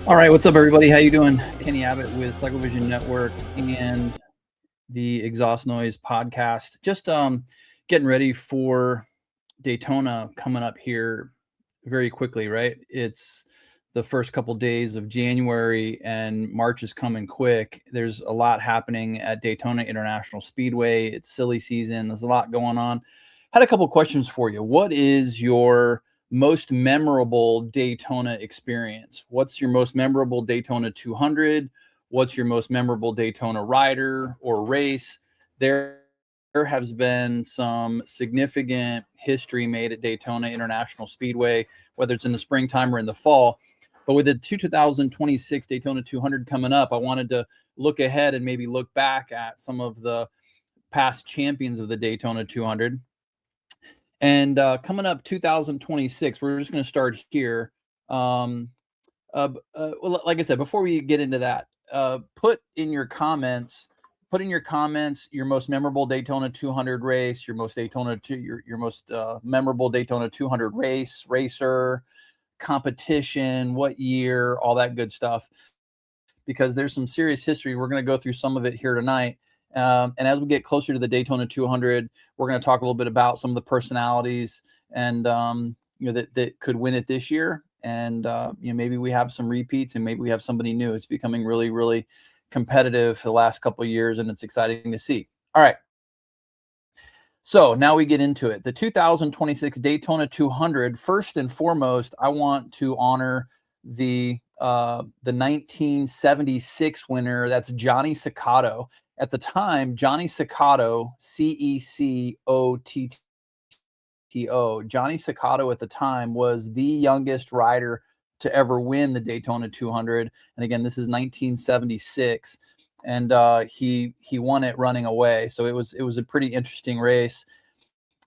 All right, what's up, everybody? How you doing? Kenny Abbott with Cyclevision Network and the Exhaust Noise podcast. Just getting ready for Daytona coming up here very quickly, right? It's the first couple days of January and March is coming quick. There's a lot happening at Daytona International Speedway. It's silly season. There's a lot going on. Had a couple questions for you. What is your most memorable Daytona experience? What's your most memorable Daytona 200? What's your most memorable Daytona rider or race? There has been some significant history made at Daytona International Speedway, whether it's in the springtime or in the fall. But with the 2026 Daytona 200 coming up, I wanted to look ahead and maybe look back at some of the past champions of the Daytona 200. And coming up 2026, we're just going to start here. Well, like I said, before we get into that, put in your comments your most memorable Daytona 200 race, your most memorable Daytona 200 racer, competition, what year, all that good stuff, because there's some serious history. We're going to go through some of it here tonight. And as we get closer to the Daytona 200, we're going to talk a little bit about some of the personalities and that could win it this year. And maybe we have some repeats, and maybe we have somebody new. It's becoming really, really competitive for the last couple of years, and it's exciting to see. All right. So now we get into it. The 2026 Daytona 200. First and foremost, I want to honor the 1976 winner. That's Johnny Cecotto. At the time, Johnny Cecotto, Cecotto, Johnny Cecotto at the time was the youngest rider to ever win the Daytona 200. And again, this is 1976, and he won it running away. So it was a pretty interesting race.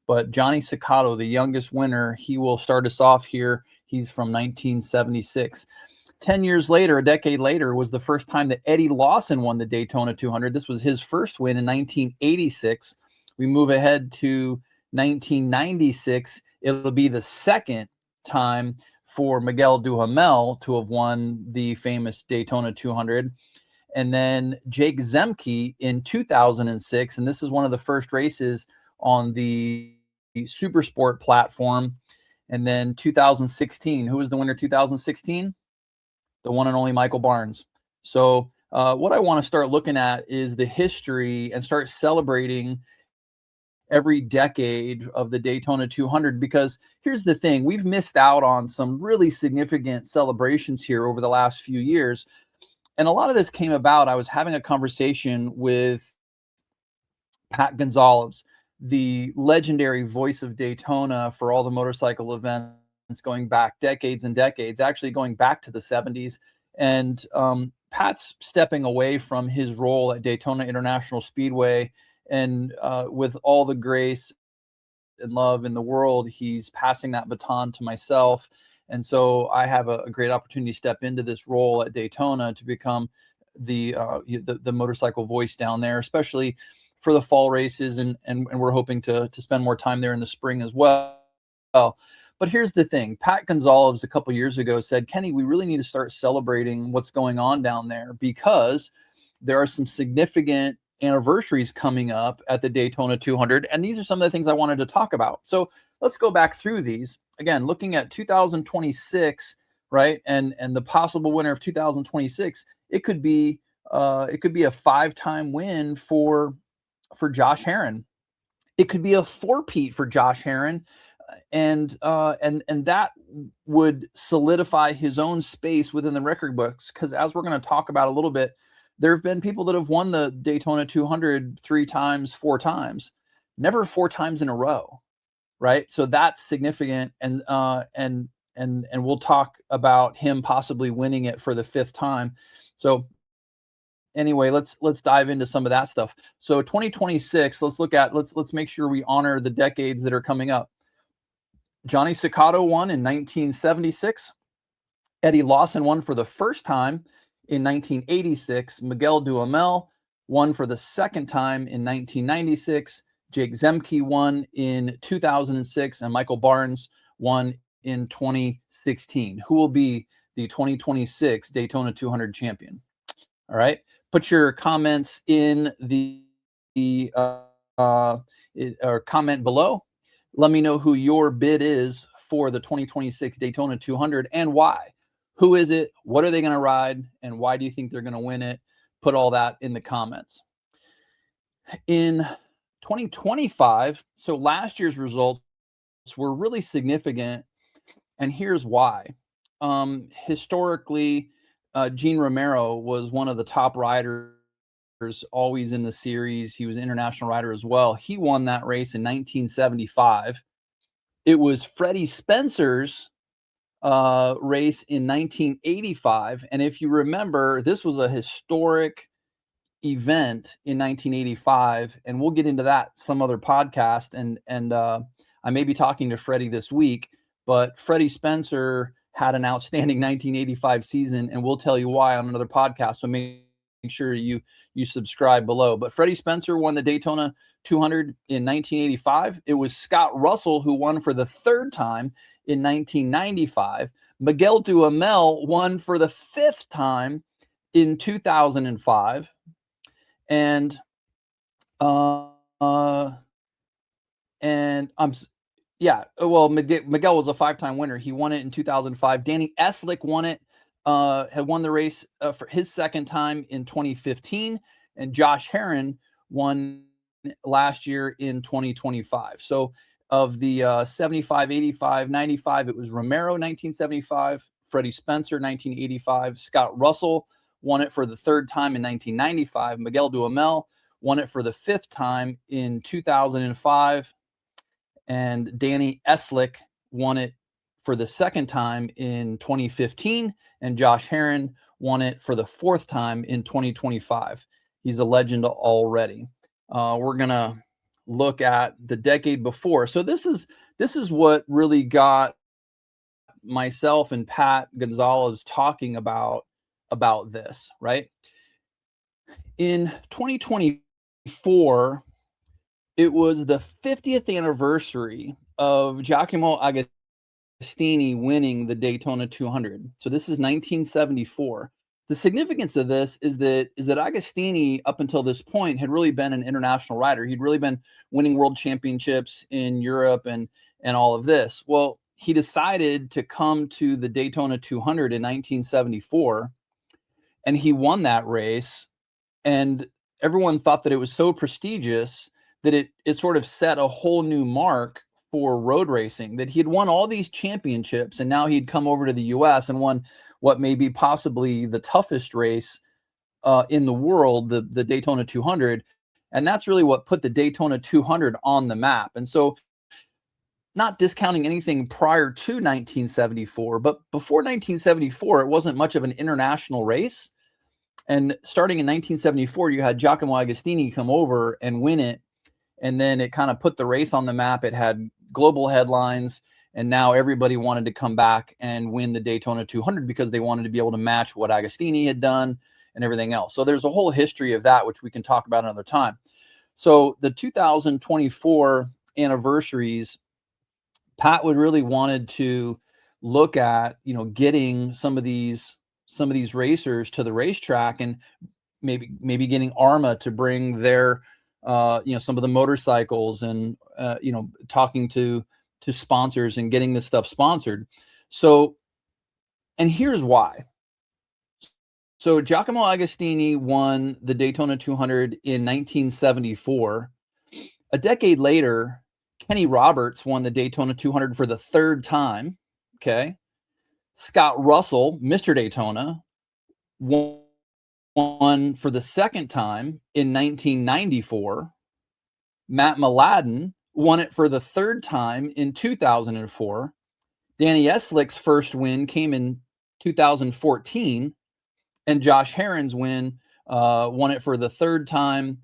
But Johnny Cecotto, the youngest winner, he will start us off here. He's from 1976. 10 years later, a decade later, was the first time that Eddie Lawson won the Daytona 200. This was his first win in 1986. We move ahead to 1996. It'll be the second time for Miguel Duhamel to have won the famous Daytona 200. And then Jake Zemke in 2006. And this is one of the first races on the Supersport platform. And then 2016, who was the winner 2016? The one and only Michael Barnes. So what I want to start looking at is the history and start celebrating every decade of the Daytona 200, because here's the thing. We've missed out on some really significant celebrations here over the last few years. And a lot of this came about. I was having a conversation with Pat Gonzalez, the legendary voice of Daytona for all the motorcycle events going back decades and decades, actually going back to the 70s. And Pat's stepping away from his role at Daytona International Speedway. And with all the grace and love in the world, he's passing that baton to myself. And so I have a great opportunity to step into this role at Daytona to become the motorcycle voice down there, especially for the fall races. And we're hoping to spend more time there in the spring as well. But here's the thing. Pat Gonzalez a couple years ago said, Kenny, we really need to start celebrating what's going on down there, because there are some significant anniversaries coming up at the Daytona 200. And these are some of the things I wanted to talk about. So let's go back through these. Again, looking at 2026, right? And the possible winner of 2026, it could be a 5-time win for Josh Herrin. It could be a 4-peat for Josh Herrin. And that would solidify his own space within the record books, because as we're going to talk about a little bit, there have been people that have won the Daytona 200 3 times, 4 times, never 4 times in a row, right? So that's significant, and we'll talk about him possibly winning it for the 5th time. So anyway, let's dive into some of that stuff. So 2026, let's make sure we honor the decades that are coming up. Johnny Cecotto won in 1976. Eddie Lawson won for the first time in 1986. Miguel Duhamel won for the second time in 1996. Jake Zemke won in 2006, and Michael Barnes won in 2016. Who will be the 2026 Daytona 200 champion? All right. Put your comments in the or comment below. Let me know who your bid is for the 2026 Daytona 200 and why. Who is it? What are they going to ride? And why do you think they're going to win it? Put all that in the comments. In 2025, so last year's results were really significant, and here's why. Historically, Gene Romero was one of the top riders always in the series. He was an international rider as well. He won that race in 1975. It was Freddie Spencer's race in 1985. And if you remember, this was a historic event in 1985, and we'll get into that some other podcast. And I may be talking to Freddie this week, but Freddie Spencer had an outstanding 1985 season, and we'll tell you why on another podcast. So make sure you subscribe below. But Freddie Spencer won the Daytona 200 in 1985. It was Scott Russell who won for the third time in 1995. Miguel Duhamel won for the fifth time in 2005. And Miguel was a five-time winner. He won it in 2005. Danny Eslick won it, had won the race for his second time in 2015, and Josh Herrin won last year in 2025. So of the 75, 85, 95, it was Romero 1975, Freddie Spencer 1985, Scott Russell won it for the third time in 1995. Miguel Duhamel won it for the fifth time in 2005. And Danny Eslick won it for the second time in 2015. And Josh Herrin won it for the fourth time in 2025. He's a legend already. We're going to look at the decade before. So this is what really got myself and Pat Gonzalez talking about this, right? In 2024, it was the 50th anniversary of Giacomo Agostini winning the Daytona 200. So this is 1974. The significance of this is that Agostini, up until this point, had really been an international rider. He'd really been winning world championships in Europe and all of this. Well, he decided to come to the Daytona 200 in 1974, and he won that race. And everyone thought that it was so prestigious that it sort of set a whole new mark for road racing, that he had won all these championships, and now he'd come over to the US and won what may be possibly the toughest race in the world, the Daytona 200. And that's really what put the Daytona 200 on the map. And so, not discounting anything prior to 1974, but before 1974, it wasn't much of an international race. And starting in 1974, you had Giacomo Agostini come over and win it. And then it kind of put the race on the map. It had global headlines. And now everybody wanted to come back and win the Daytona 200 because they wanted to be able to match what Agostini had done and everything else. So there's a whole history of that, which we can talk about another time. So the 2024 anniversaries, Pat would really wanted to look at, getting some of these racers to the racetrack, and maybe getting ARMA to bring their, some of the motorcycles, and, talking to sponsors and getting this stuff sponsored. So, and here's why. So Giacomo Agostini won the Daytona 200 in 1974. A decade later, Kenny Roberts won the Daytona 200 for the third time. Okay. Scott Russell, Mr. Daytona, won for the second time in 1994. Matt Mladen won it for the third time in 2004. Danny Eslick's first win came in 2014. And Josh Herrin's win won it for the third time,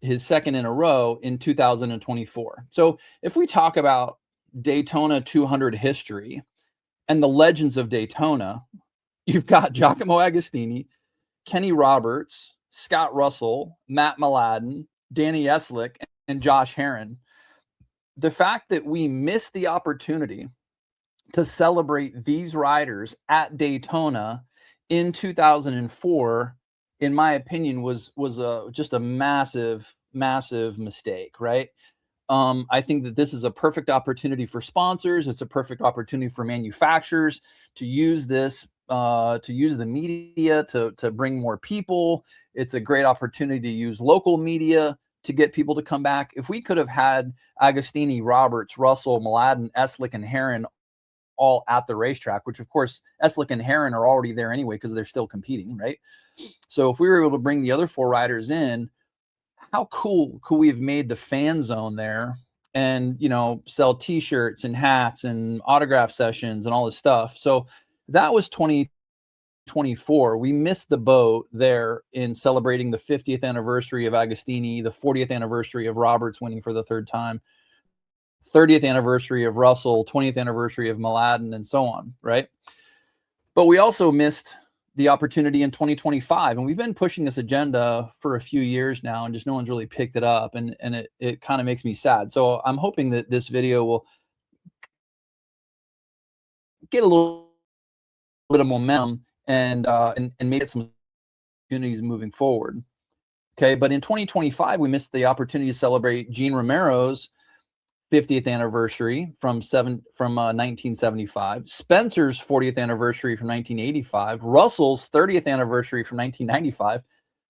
his second in a row, in 2024. So if we talk about Daytona 200 history and the legends of Daytona, you've got Giacomo Agostini, Kenny Roberts, Scott Russell, Matt Mladen, Danny Eslick, and Josh Herrin. The fact that we missed the opportunity to celebrate these riders at Daytona in 2004, in my opinion, was just a massive, massive mistake, right? I think that this is a perfect opportunity for sponsors. It's a perfect opportunity for manufacturers to use this, to use the media to bring more people. It's a great opportunity to use local media to get people to come back. If we could have had Agostini, Roberts, Russell, Mladen, Eslick, and Herrin all at the racetrack, which of course Eslick and Herrin are already there anyway because they're still competing, right? So if we were able to bring the other 4 riders in, how cool could we have made the fan zone there and, you know, sell t-shirts and hats and autograph sessions and all this stuff. So that was 2024. We missed the boat there in celebrating the 50th anniversary of Agostini, the 40th anniversary of Roberts winning for the 3rd time, 30th anniversary of Russell, 20th anniversary of Mladen, and so on, right? But we also missed the opportunity in 2025, and we've been pushing this agenda for a few years now, and just no one's really picked it up, and it kind of makes me sad. So I'm hoping that this video will get a little bit of momentum and maybe get some opportunities moving forward. Okay, but in 2025, we missed the opportunity to celebrate Gene Romero's 50th anniversary from 1975, Spencer's 40th anniversary from 1985, Russell's 30th anniversary from 1995,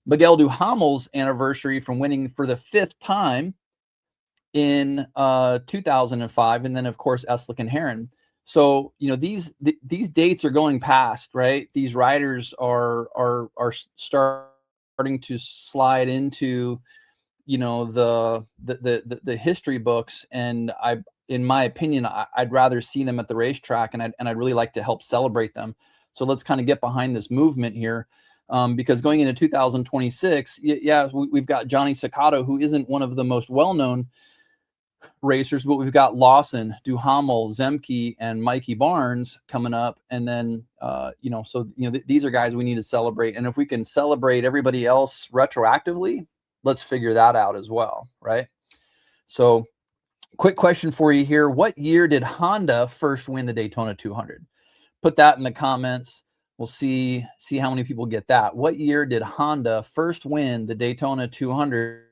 Miguel Duhamel's anniversary from winning for the 5th time in 2005, and then of course Eslick and Herrin. So you know these dates are going past, right? These riders are starting to slide into, you know, the history books, and in my opinion, I'd rather see them at the racetrack, and I'd really like to help celebrate them. So let's kind of get behind this movement here, because going into 2026, yeah, we've got Johnny Ciccato, who isn't one of the most well-known racers, but we've got Lawson, Duhamel, Zemke, and Mikey Barnes coming up, and then you know, so you know these are guys we need to celebrate, and if we can celebrate everybody else retroactively, let's figure that out as well, right? So quick question for you here. What year did Honda first win the Daytona 200? Put that in the comments. We'll see how many people get that. What year did Honda first win the Daytona 200?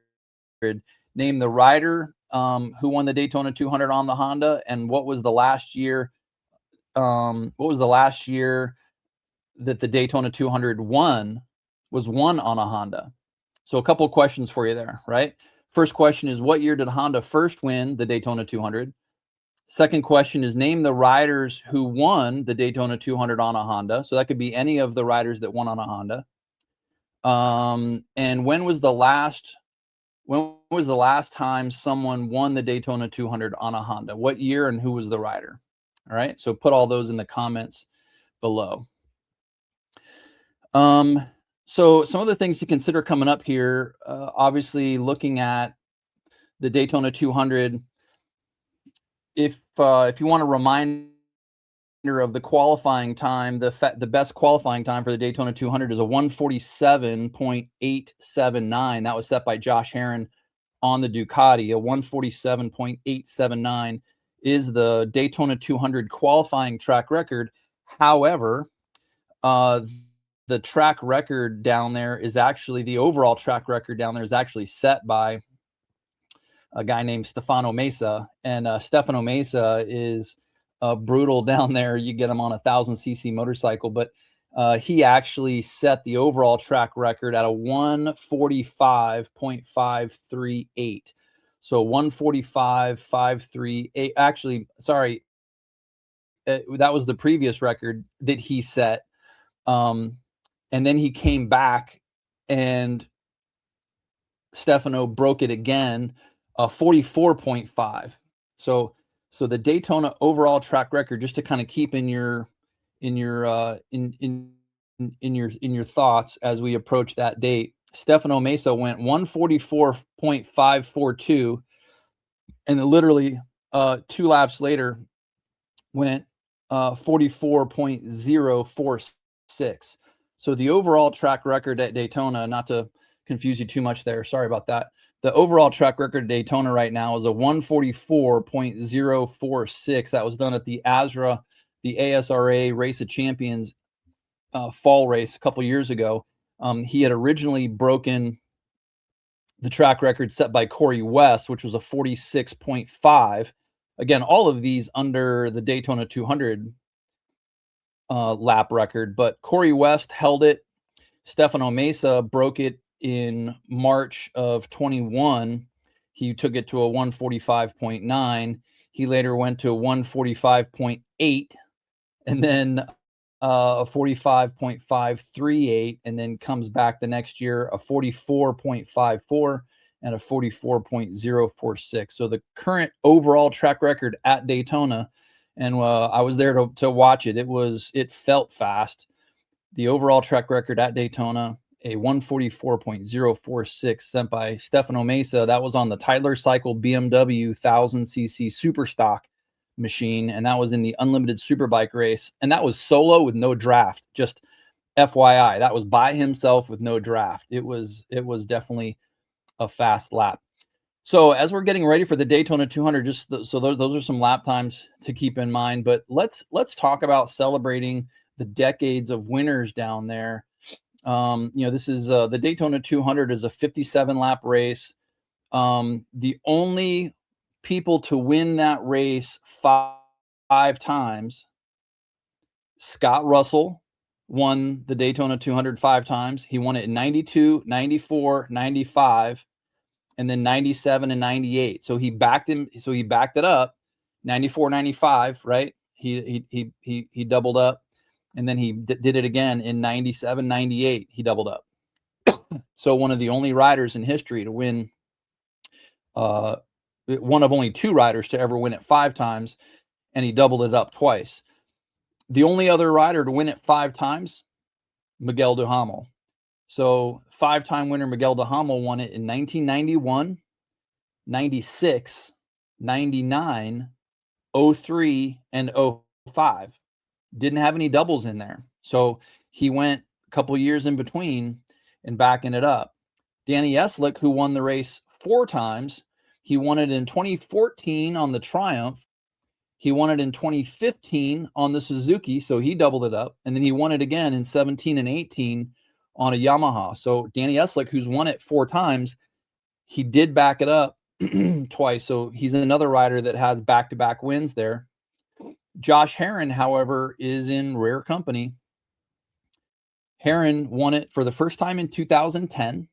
Name the rider who won the Daytona 200 on the Honda, and what was the last year that the Daytona 200 was won on a Honda? So a couple of questions for you there, right? First question is, what year did Honda first win the Daytona 200? Second question is, name the riders who won the Daytona 200 on a Honda. So that could be any of the riders that won on a Honda. And when was the last time someone won the Daytona 200 on a Honda? What year and who was the rider? All right, so put all those in the comments below. So some of the things to consider coming up here, obviously looking at the Daytona 200, if you want a reminder of the qualifying time, the best qualifying time for the Daytona 200 is a 147.879. That was set by Josh Herrin on the Ducati. A 147.879 is the Daytona 200 qualifying track record. However, the track record down there is actually, the overall track record down there is actually set by a guy named Stefano Mesa, and Stefano Mesa is brutal down there. You get him on a 1000cc motorcycle, but he actually set the overall track record at a 145.538. So 145.538. Actually, sorry, that was the previous record that he set. And then he came back and Stefano broke it again, 44.5. So the Daytona overall track record, just to kind of keep in your thoughts as we approach that date, Stefano Mesa went 144.542, and then literally 2 laps later went 44.046. So the overall track record at Daytona, not to confuse you too much there, sorry about that. The overall track record at Daytona right now is a 144.046. That was done at the Azra the ASRA Race of Champions fall race a couple years ago. He had originally broken the track record set by Corey West, which was a 46.5. Again, all of these under the Daytona 200 lap record, but Corey West held it. Stefano Mesa broke it in March of 21. He took it to a 145.9. He later went to a 145.8, and then a 45.538, and then comes back the next year a 44.54 and a 44.046. So the current overall track record at Daytona, and I was there to watch it. It felt fast. The overall track record at Daytona, a 144.046 sent by Stefano Mesa. That was on the Tyler Cycle BMW 1000cc Superstock machine, and that was in the Unlimited Superbike race, and that was solo with no draft. Just FYI, that was by himself with no draft. It was definitely a fast lap. So as we're getting ready for the Daytona 200, those are some lap times to keep in mind. But let's talk about celebrating the decades of winners down there. This is the Daytona 200 is a 57 lap race. The only people to win that race five times, Scott Russell won the Daytona 200 five times. He won it in 92, 94, 95, and then 97 and 98. So he backed it up 94, 95, right? He doubled up, and then he did it again in 97, 98. He doubled up. So one of the only riders in history to win, one of only two riders to ever win it five times, and he doubled it up twice. The only other rider to win it five times, Miguel Duhamel. So five-time winner Miguel Duhamel won it in 1991, 96, 99, 03, and 05. Didn't have any doubles in there. So he went a couple years in between and backing it up. Danny Eslick, who won the race four times, he won it in 2014 on the Triumph. He won it in 2015 on the Suzuki, so he doubled it up. And then he won it again in 17 and 18 on a Yamaha. So Danny Eslick, who's won it four times, he did back it up twice. So he's another rider that has back-to-back wins there. Josh Herrin, however, is in rare company. Herrin won it for the first time in 2010.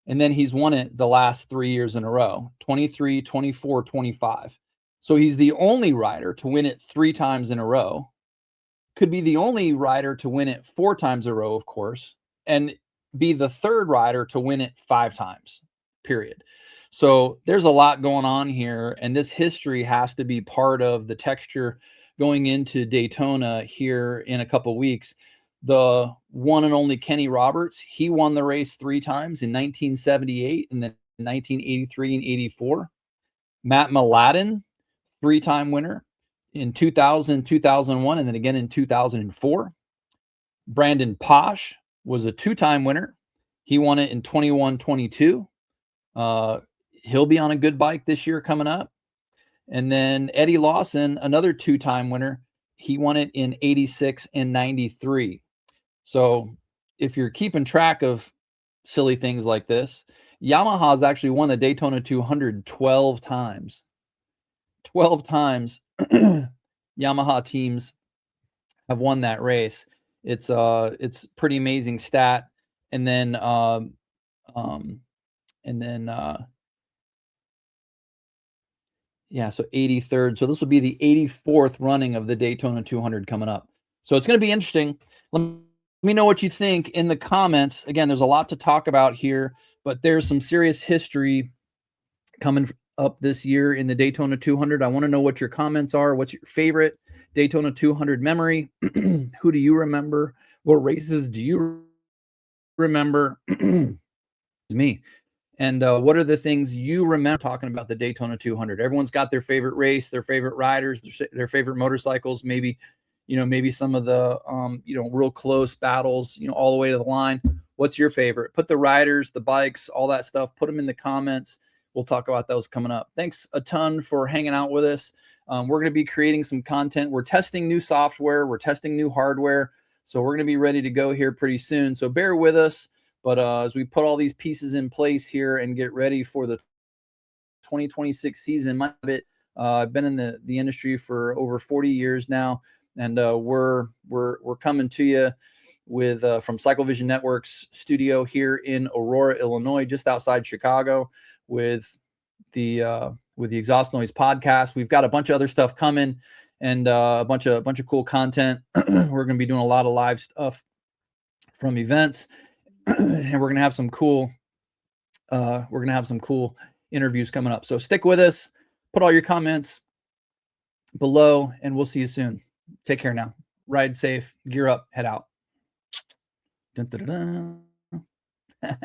And then he's won it the last 3 years in a row, 23, 24, 25. So he's the only rider to win it three times in a row. Could be the only rider to win it four times in a row, of course, and be the third rider to win it five times, period. So there's a lot going on here, and this history has to be part of the texture going into Daytona here in a couple weeks. The one and only Kenny Roberts, he won the race three times in 1978 and then 1983 and 84. Matt Mladen, three-time winner in 2000, 2001, and then again in 2004. Brandon Posh was a two-time winner. He won it in 21, 22. He'll be on a good bike this year coming up. And then Eddie Lawson, another two-time winner. He won it in 86 and 93. So if you're keeping track of silly things like this, Yamaha's actually won the Daytona 200 12 times. 12 times Yamaha teams have won that race. It's pretty amazing stat. And then so 83rd. So this will be the 84th running of the Daytona 200 coming up. So it's going to be interesting. Let me know what you think in the comments. Again, there's a lot to talk about here, but there's some serious history coming up this year in the Daytona 200. I want to know what your comments are. What's your favorite Daytona 200 memory? Who do you remember? What races do you remember? It's me. And what are the things you remember talking about the Daytona 200? Everyone's got their favorite race, their favorite riders, their favorite motorcycles, maybe some of the, real close battles, all the way to the line. What's your favorite? Put the riders, the bikes, all that stuff, put them in the comments. We'll talk about those coming up. Thanks a ton for hanging out with us. We're going to be creating some content. We're testing new software. We're testing new hardware. So we're going to be ready to go here pretty soon. So bear with us. But as we put all these pieces in place here and get ready for the 2026 season, I've been in the industry for over 40 years now, and we're coming to you with from Cycle Vision Networks studio here in Aurora, Illinois, just outside Chicago, with the Exhaust Noise podcast. We've got a bunch of other stuff coming, and a bunch of cool content. We're going to be doing a lot of live stuff from events, and we're going to have some cool interviews coming up. So stick with us. Put all your comments below, and we'll see you soon. Take care now. Ride safe. Gear up. Head out. Dun, dun, dun, dun.